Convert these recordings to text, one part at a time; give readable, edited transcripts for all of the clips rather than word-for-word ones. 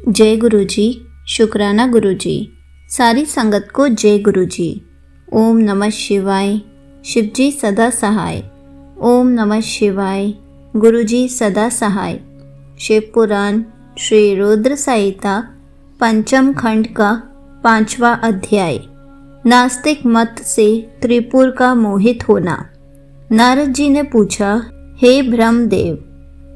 जय गुरु जी। शुक्राना गुरु जी। सारी संगत को जय गुरु जी। ओम नमः शिवाय। शिव जी सदा सहाय। ओम नमः शिवाय। गुरु जी सदा सहाय। शिव पुराण श्री रुद्र संहिता पंचम खंड का 5वां अध्याय। नास्तिक मत से त्रिपुर का मोहित होना। नारद जी ने पूछा, हे ब्रह्मदेव,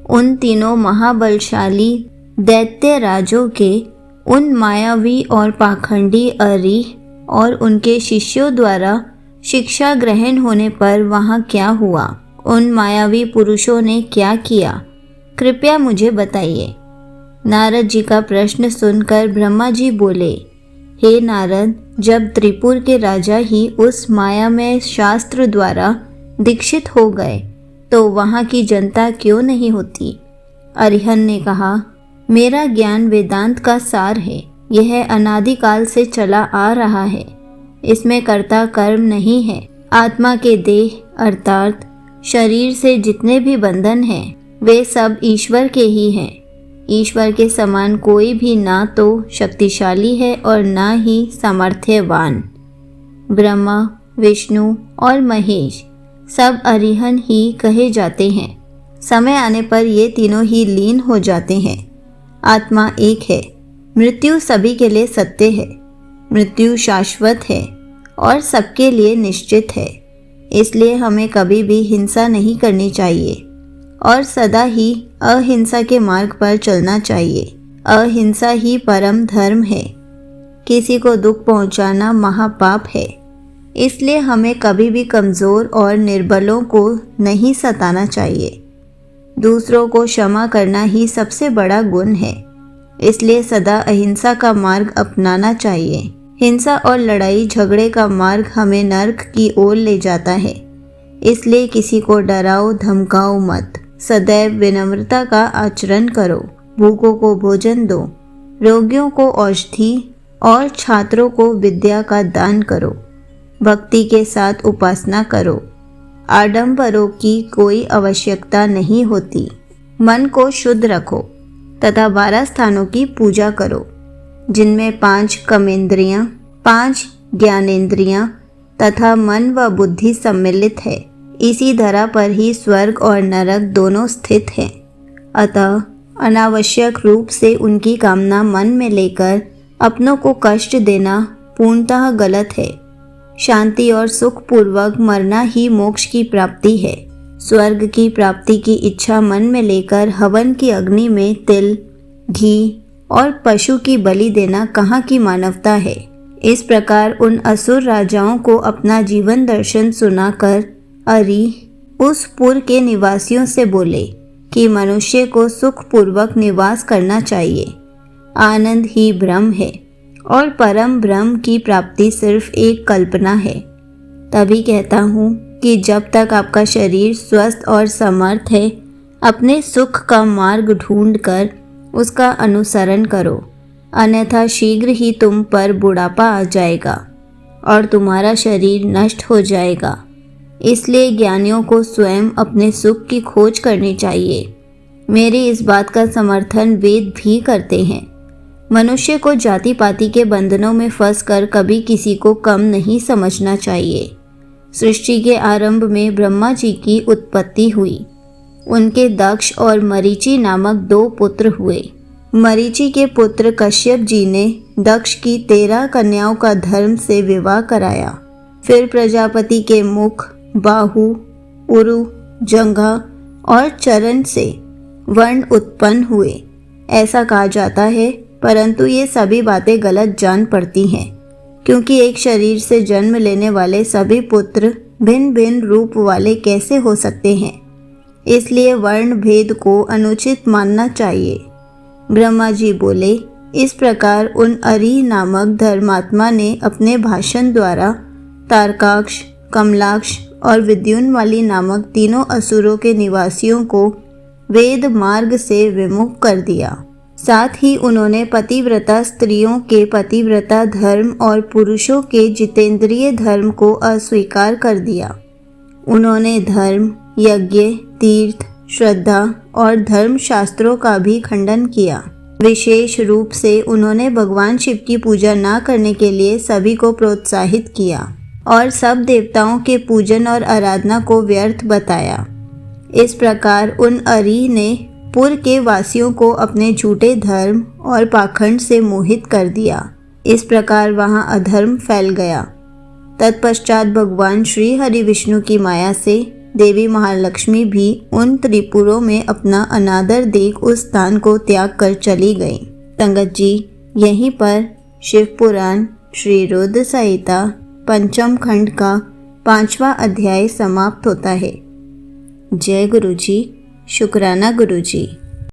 उन तीनों महाबलशाली दैत्य राजों के उन मायावी और पाखंडी अरीह और उनके शिष्यों द्वारा शिक्षा ग्रहण होने पर वहाँ क्या हुआ? उन मायावी पुरुषों ने क्या किया? कृपया मुझे बताइए। नारद जी का प्रश्न सुनकर ब्रह्मा जी बोले, हे नारद, जब त्रिपुर के राजा ही उस मायामय शास्त्र द्वारा दीक्षित हो गए तो वहाँ की जनता क्यों नहीं होती? अरिहन ने कहा, मेरा ज्ञान वेदांत का सार है। यह अनादिकाल से चला आ रहा है। इसमें कर्ता कर्म नहीं है। आत्मा के देह अर्थात शरीर से जितने भी बंधन हैं वे सब ईश्वर के ही हैं। ईश्वर के समान कोई भी ना तो शक्तिशाली है और ना ही सामर्थ्यवान। ब्रह्मा, विष्णु और महेश सब अरिहन ही कहे जाते हैं। समय आने पर ये तीनों ही लीन हो जाते हैं। आत्मा एक है। मृत्यु सभी के लिए सत्य है। मृत्यु शाश्वत है और सबके लिए निश्चित है। इसलिए हमें कभी भी हिंसा नहीं करनी चाहिए और सदा ही अहिंसा के मार्ग पर चलना चाहिए। अहिंसा ही परम धर्म है। किसी को दुख पहुंचाना महापाप है। इसलिए हमें कभी भी कमज़ोर और निर्बलों को नहीं सताना चाहिए। दूसरों को क्षमा करना ही सबसे बड़ा गुण है। इसलिए सदा अहिंसा का मार्ग अपनाना चाहिए। हिंसा और लड़ाई झगड़े का मार्ग हमें नर्क की ओर ले जाता है। इसलिए किसी को डराओ धमकाओ मत। सदैव विनम्रता का आचरण करो। भूखों को भोजन दो, रोगियों को औषधि और छात्रों को विद्या का दान करो। भक्ति के साथ उपासना करो। आडंबरों की कोई आवश्यकता नहीं होती। मन को शुद्ध रखो तथा 12 स्थानों की पूजा करो, जिनमें 5 कर्मेंद्रियां, 5 ज्ञानेंद्रियां तथा मन व बुद्धि सम्मिलित है। इसी धरा पर ही स्वर्ग और नरक दोनों स्थित हैं। अतः अनावश्यक रूप से उनकी कामना मन में लेकर अपनों को कष्ट देना पूर्णतः गलत है। शांति और सुख पूर्वक मरना ही मोक्ष की प्राप्ति है। स्वर्ग की प्राप्ति की इच्छा मन में लेकर हवन की अग्नि में तिल, घी और पशु की बलि देना कहाँ की मानवता है। इस प्रकार उन असुर राजाओं को अपना जीवन दर्शन सुनाकर अरि उस पुर के निवासियों से बोले कि मनुष्य को सुख पूर्वक निवास करना चाहिए। आनंद ही ब्रह्म है और परम ब्रह्म की प्राप्ति सिर्फ एक कल्पना है। तभी कहता हूँ कि जब तक आपका शरीर स्वस्थ और समर्थ है, अपने सुख का मार्ग ढूंढकर उसका अनुसरण करो, अन्यथा शीघ्र ही तुम पर बुढ़ापा आ जाएगा और तुम्हारा शरीर नष्ट हो जाएगा। इसलिए ज्ञानियों को स्वयं अपने सुख की खोज करनी चाहिए। मेरी इस बात का समर्थन वेद भी करते हैं। मनुष्य को जाति पाति के बंधनों में फंसकर कभी किसी को कम नहीं समझना चाहिए। सृष्टि के आरंभ में ब्रह्मा जी की उत्पत्ति हुई। उनके दक्ष और मरीचि नामक 2 पुत्र हुए। मरीचि के पुत्र कश्यप जी ने दक्ष की 13 कन्याओं का धर्म से विवाह कराया। फिर प्रजापति के मुख, बाहु, उरु, जंघा और चरण से वर्ण उत्पन्न हुए, ऐसा कहा जाता है। परंतु ये सभी बातें गलत जान पड़ती हैं, क्योंकि एक शरीर से जन्म लेने वाले सभी पुत्र भिन्न भिन्न रूप वाले कैसे हो सकते हैं। इसलिए वर्ण भेद को अनुचित मानना चाहिए। ब्रह्मा जी बोले, इस प्रकार उन अरि नामक धर्मात्मा ने अपने भाषण द्वारा तारकाक्ष, कमलाक्ष और विद्युन्माली नामक तीनों असुरों के निवासियों को वेद मार्ग से विमुख कर दिया। साथ ही उन्होंने पतिव्रता स्त्रियों के पतिव्रता धर्म और पुरुषों के जितेंद्रिय धर्म को अस्वीकार कर दिया। उन्होंने धर्म, यज्ञ, तीर्थ, श्रद्धा और धर्म शास्त्रों का भी खंडन किया। विशेष रूप से उन्होंने भगवान शिव की पूजा न करने के लिए सभी को प्रोत्साहित किया और सब देवताओं के पूजन और आराधना को व्यर्थ बताया। इस प्रकार उन अरी ने पुर के वासियों को अपने झूठे धर्म और पाखंड से मोहित कर दिया। इस प्रकार वहां अधर्म फैल गया। तत्पश्चात भगवान श्री हरि विष्णु की माया से देवी महालक्ष्मी भी उन त्रिपुरों में अपना अनादर देख उस स्थान को त्याग कर चली गई। संगत जी, यहीं पर शिव पुराण श्री रुद्र संहिता पंचम खंड का 5वां अध्याय समाप्त होता है। जय गुरु जी। शुक्राना गुरु जी।